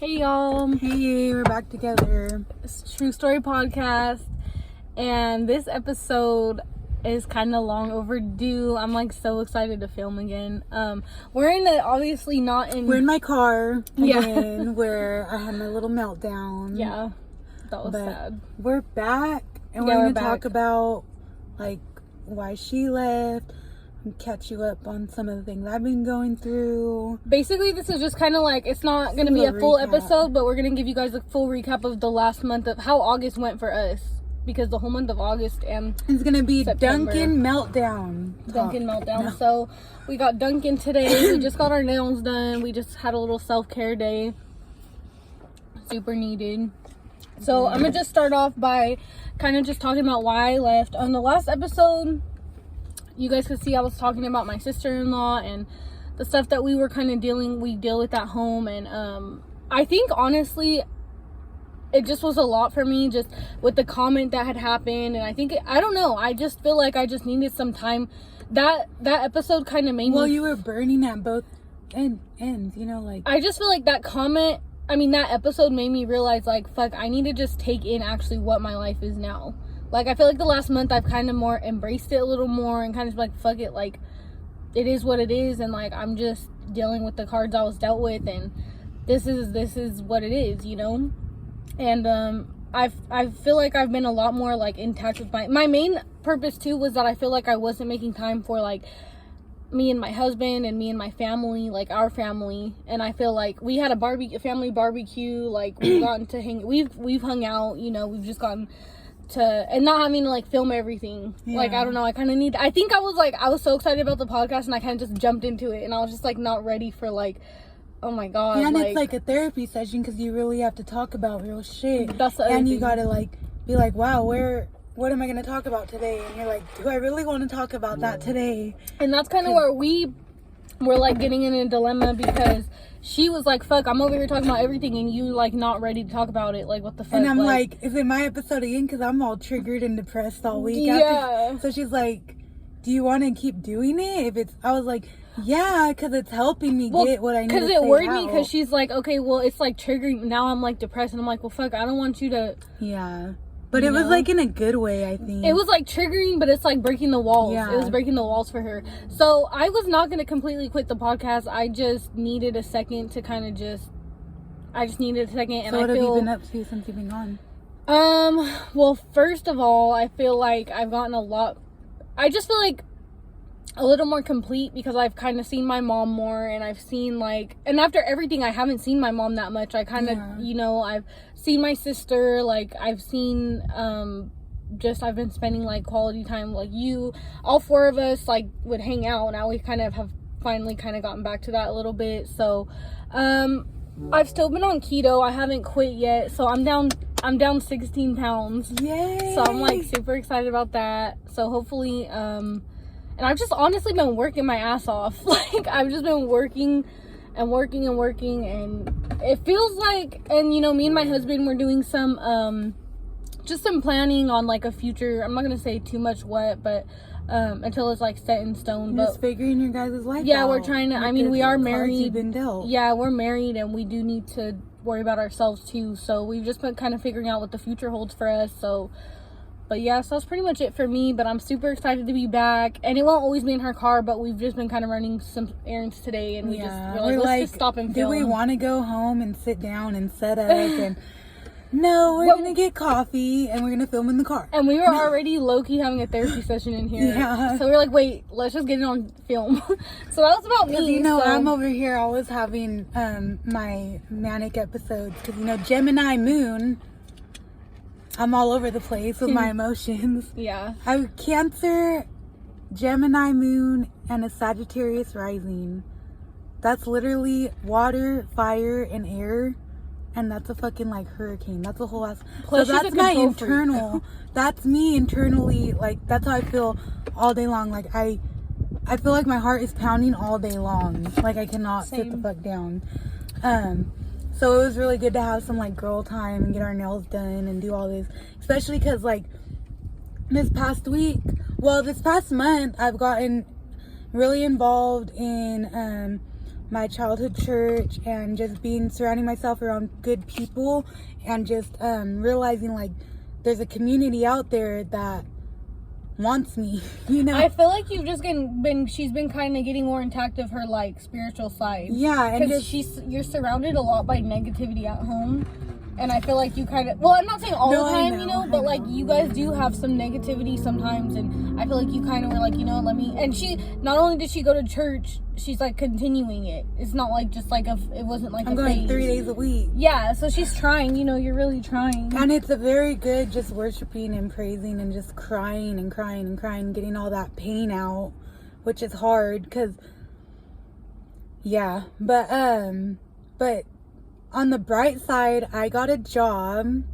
Hey y'all. Hey, we're back together. It's True Story Podcast, and this episode is kind of long overdue. I'm like so excited to film again. We're in my car again, where I had my little meltdown. Yeah, that was sad. We're back, and we're gonna talk about like why she left. Catch you up on some of the things I've been going through. Basically, this is just kind of like, it's not going to be a full episode, but we're going to give you guys a full recap of the last month of how August went for us, because the whole month of August and it's going to be September. Dunkin meltdown. No. So we got Dunkin today. We just got our nails done. We just had a little self-care day. Super needed. So I'm going to just start off by kind of just talking about why I left. On the last episode, you guys could see I was talking about my sister-in-law and the stuff that we were kind of deal with at home. And I think honestly it just was a lot for me, just with the comment that had happened. And I don't know, I just feel like I just needed some time. That episode kind of made me, well, you were burning at both ends, you know, like, I just feel like that episode made me realize, like, fuck, I need to just take in actually what my life is now. Like, I feel like the last month I've kind of more embraced it a little more and kind of like, fuck it, like, it is what it is, and like, I'm just dealing with the cards I was dealt with, and this is what it is, you know. And I feel like I've been a lot more like in touch with my main purpose too, was that I feel like I wasn't making time for like me and my husband and me and my family, like our family. And I feel like we had a family barbecue, like we've gotten to we've hung out, you know, we've just gotten to, and not having to like film everything. Like, I don't know, I think I was so excited about the podcast, and I kind of just jumped into it, and I was just like not ready for like, oh my god. Yeah, and it's like a therapy session, because you really have to talk about real shit. That's the other and thing. You gotta like be like, wow, what am I gonna talk about today? And you're like, do I really want to talk about that today? And that's kind of where we were like getting in a dilemma, because she was like, fuck, I'm over here talking about everything, and you like not ready to talk about it. Like, what the fuck? And I'm like, is it my episode again? Because I'm all triggered and depressed all week. Yeah. So she's like, do you want to keep doing it? I was like, yeah, because it's helping me get what I need to say out. Because it worried me, because she's like, okay, well, it's like triggering. Now I'm like depressed, and I'm like, well, fuck, I don't want you to. Yeah. But it was like in a good way, I think. It was like triggering, but it's like breaking the walls. Yeah. It was breaking the walls for her. So I was not going to completely quit the podcast. I just needed a second to kind of I just needed a second. And so what have you been up to since you've been gone? Well, first of all, I feel like I've gotten I just feel like a little more complete, because I've kind of seen my mom more, and I've seen and after everything, I haven't seen my mom that much. I kind of, you know, I've seen my sister, like I've seen, I've been spending like quality time, like all four of us like would hang out. Now we kind of have finally kind of gotten back to that a little bit. So, I've still been on keto. I haven't quit yet. So I'm down 16 pounds. Yay! So I'm like super excited about that. So hopefully, and I've just honestly been working my ass off. Like, I've just been working, and it feels like, and you know, me and my husband were doing some, just some planning on like a future. I'm not going to say too much what, but, until it's like set in stone. But just figuring your guys' life out. We're trying to, we are married. You've been dealt. Yeah, we're married, and we do need to worry about ourselves too. So we've just been kind of figuring out what the future holds for us. So, but yeah, so that's pretty much it for me. But I'm super excited to be back. And it won't always be in her car, but we've just been kind of running some errands today. And we're like, let's just stop and film. Do we want to go home and sit down and set up? And no, we're going to get coffee, and we're going to film in the car. And we were already low-key having a therapy session in here. Yeah. So we were like, wait, let's just get it on film. So that was about me. You know, I'm over here always having my manic episodes. Because, you know, Gemini moon, I'm all over the place with my emotions. Yeah. I have Cancer, Gemini moon, and a Sagittarius rising. That's literally water, fire, and air. And that's a fucking like hurricane. That's a whole ass. So that's my internal. That's me internally. Like, that's how I feel all day long. Like, I feel like my heart is pounding all day long. Like, I cannot sit the fuck down. So it was really good to have some like girl time and get our nails done and do all this. Especially because like this past month, I've gotten really involved in my childhood church and just surrounding myself around good people and just realizing like there's a community out there that wants me, you know. I feel like you've just she's been kind of getting more intact of her like spiritual side. Yeah, and because you're surrounded a lot by negativity at home. And I feel like you kind of, well, I'm not saying all the time, you know, but like you guys do have some negativity sometimes. And I feel like you kind of were like, you know, and she, not only did she go to church, she's like continuing it. It's not like just like it wasn't like I'm going 3 days a week. Yeah, so she's trying, you know, you're really trying. And it's a very good just worshiping and praising and just crying and crying and crying, getting all that pain out, which is hard because, yeah, but on the bright side, I got a job.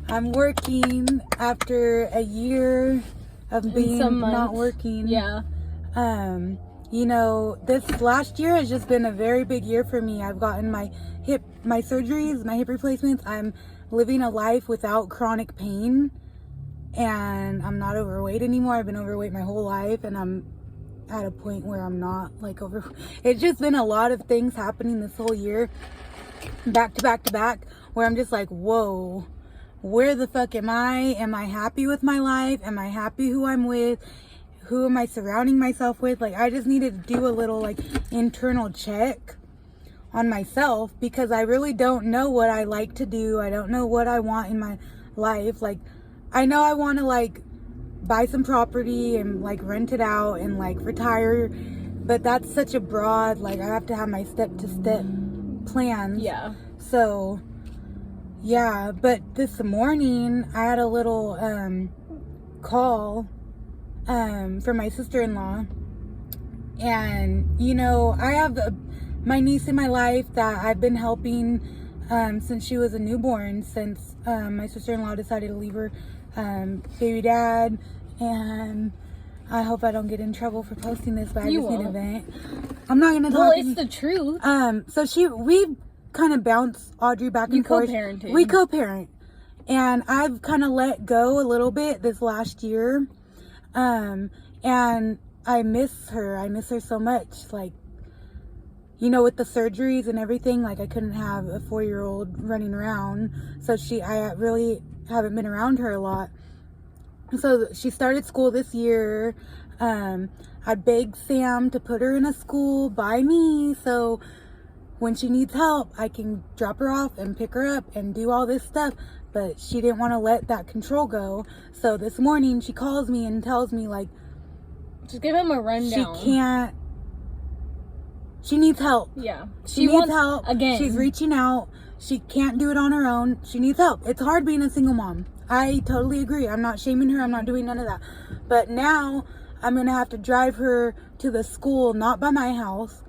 I'm working after a year of being not working. Yeah. You know, this last year has just been a very big year for me. I've gotten my surgeries, my hip replacements. I'm living a life without chronic pain. And I'm not overweight anymore. I've been overweight my whole life. And I'm at a point where I'm not like It's just been a lot of things happening this whole year. Back to back to back, where I'm just like, whoa, where the fuck am I? Am I happy with my life? Am I happy who I'm with? Who am I surrounding myself with? Like, I just needed to do a little like internal check on myself because I really don't know what I like to do. I don't know what I want in my life. Like, I know I want to like buy some property and like rent it out and like retire, but that's such a broad, like I have to have my step-to-step plans. Yeah. So yeah, but this morning I had a little call from my sister-in-law, and you know, I have my niece in my life that I've been helping since she was a newborn, since my sister-in-law decided to leave her baby dad. And I hope I don't get in trouble for posting this, but I just need to vent. I'm not gonna talk. Well, it's the truth. So we kind of bounce Audrey back and forth. We co-parent, and I've kind of let go a little bit this last year. And I miss her. I miss her so much. Like, you know, with the surgeries and everything, like I couldn't have a 4-year-old running around. So I really haven't been around her a lot. So she started school this year. I begged Sam to put her in a school by me, so when she needs help, I can drop her off and pick her up and do all this stuff. But she didn't want to let that control go. So this morning she calls me and tells me, like, just give him a rundown. She needs help. Yeah. She needs help. Again. She's reaching out. She can't do it on her own. She needs help. It's hard being a single mom. I totally agree. I'm not shaming her. I'm not doing none of that. But now I'm going to have to drive her to the school, not by my house.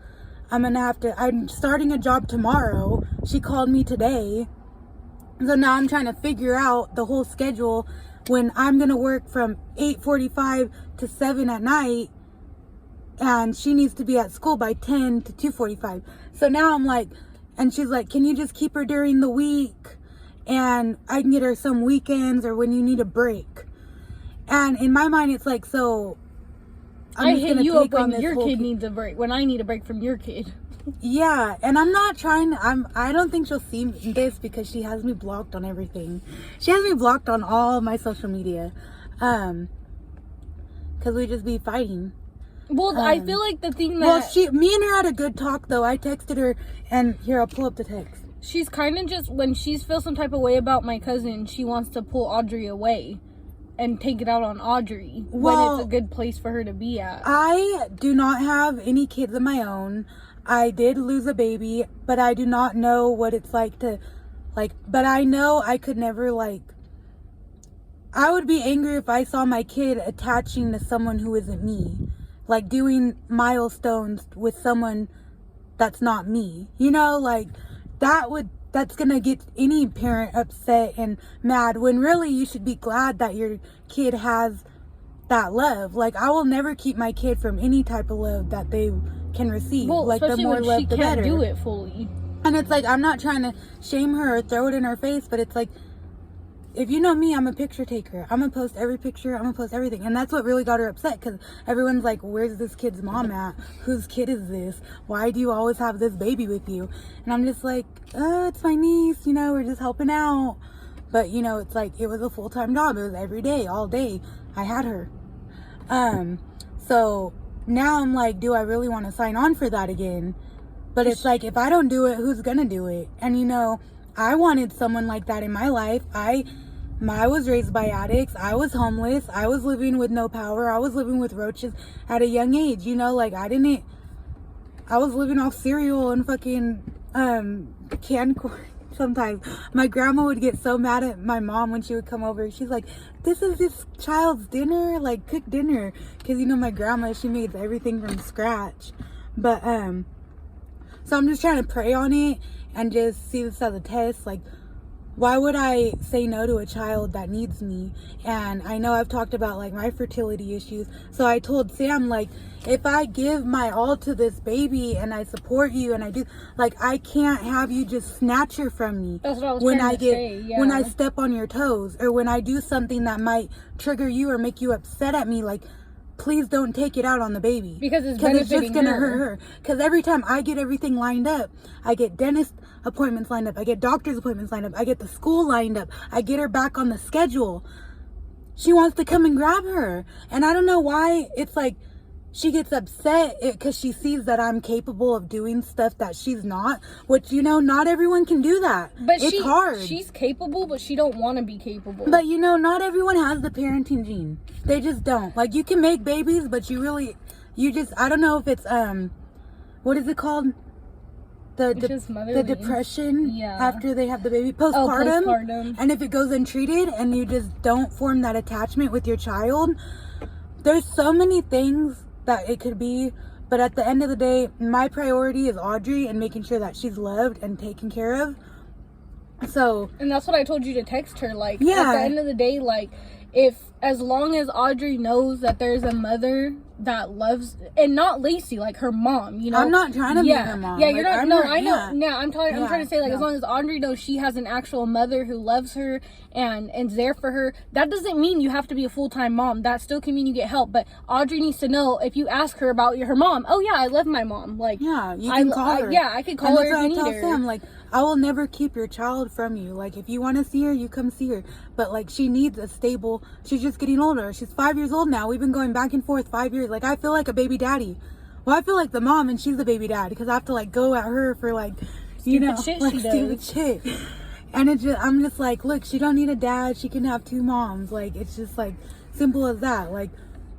I'm starting a job tomorrow. She called me today. So now I'm trying to figure out the whole schedule when I'm going to work from 8:45 to 7 at night. And she needs to be at school by 10 to 2:45. So now I'm like, and she's like, can you just keep her during the week? And I can get her some weekends or when you need a break. And in my mind, it's like, so I hit you up when your kid needs a break, when I need a break from your kid. Yeah, and I'm not trying to, I don't think she'll see this because she has me blocked on everything. She has me blocked on all of my social media. Because we just be fighting. Well, I feel like the thing that... Well, me and her had a good talk, though. I texted her, and here, I'll pull up the text. She's kind of just, when she feels some type of way about my cousin, she wants to pull Audrey away and take it out on Audrey when it's a good place for her to be at. I do not have any kids of my own. I did lose a baby, but I do not know what it's like to, like, but I know I could never, like, I would be angry if I saw my kid attaching to someone who isn't me. Like, doing milestones with someone that's not me. You know, like, that's gonna get any parent upset and mad, when really you should be glad that your kid has that love. Like, I will never keep my kid from any type of love that they can receive. Well, like, the more love, the better. She can't do it fully. And it's like, I'm not trying to shame her or throw it in her face, but it's like, if you know me, I'm a picture taker. I'm gonna post every picture. I'm gonna post everything. And that's what really got her upset, because everyone's like, where's this kid's mom at? Whose kid is this? Why do you always have this baby with you? And I'm just like, it's my niece, you know, we're just helping out. But, you know, it's like, it was a full-time job. It was every day, all day. I had her. So now I'm like, do I really want to sign on for that again? But it's like, if I don't do it, who's gonna do it? And, you know, I wanted someone like that in my life. I was raised by addicts. I was homeless. I was living with no power. I was living with roaches at a young age. You know, like, I was living off cereal and fucking canned corn sometimes. My grandma would get so mad at my mom when she would come over. She's like, this is this child's dinner, like, cooked dinner. Because, you know, my grandma, she made everything from scratch. But, so I'm just trying to pray on it and just see this as a test. Like, why would I say no to a child that needs me? And I know I've talked about, like, my fertility issues. So I told Sam, like, if I give my all to this baby and I support you and I do, like, I can't have you just snatch her from me. That's what I was when trying I to get say, yeah. when I step on your toes, or when I do something that might trigger you or make you upset at me. Like, please don't take it out on the baby, because it's just gonna hurt her. Because every time I get everything lined up, I get dentist appointments lined up, I get doctor's appointments lined up, I get the school lined up, I get her back on the schedule, she wants to come and grab her. And I don't know why it's like she gets upset because she sees that I'm capable of doing stuff that she's not, which, you know, not everyone can do that. But it's hard. She's capable, but she don't want to be capable. But, you know, not everyone has the parenting gene. They just don't. Like, you can make babies, but you just, I don't know if it's, what is it called? The depression after they have the baby, postpartum. Postpartum. And if it goes untreated and you just don't form that attachment with your child, there's so many things that it could be. But at the end of the day, my priority is Audrey and making sure that she's loved and taken care of. So, and that's what I told you to text her. Like, at the end of the day, like, as long as Audrey knows that there's a mother that loves, and not Lacey, like her mom, you know. I'm not trying to be her mom. Yeah, you're not. No, I know. Yeah, I'm trying to say, like, as long as Audrey knows she has an actual mother who loves her and is there for her, that doesn't mean you have to be a full-time mom. That still can mean you get help. But Audrey needs to know, if you ask her about her mom, oh yeah, I love my mom. Like, yeah, you can call her. I can call her if you need her. I tell Sam, like, I will never keep your child from you. Like, if you want to see her, you come see her. But, like, she needs a stable, she's just getting older. She's 5 years old now. We've been going back and forth 5 years. Like, I feel like a baby daddy. Well, I feel like the mom and she's the baby dad, because I have to, like, go at her for, like, you know, like, stupid shit. And I'm just like, look, she don't need a dad. She can have two moms. Like, it's just, like, simple as that. Like,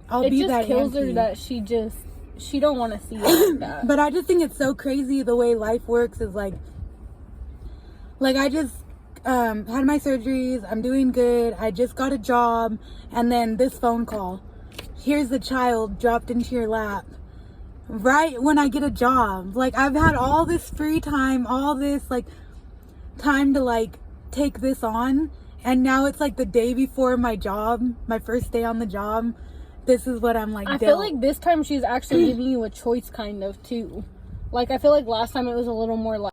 I'll be that auntie. It just kills her that she don't want to see it like that. But I just think it's so crazy the way life works. Is like I just had my surgeries. I'm doing good. I just got a job. And then this phone call. Here's the child dropped into your lap. Right when I get a job. Like, I've had all this free time, all this, like, time to, like, take this on. And now it's, like, the day before my job, my first day on the job. This is what I'm, like, I feel like this time she's actually giving you a choice, kind of, too. Like, I feel like last time it was a little more, like,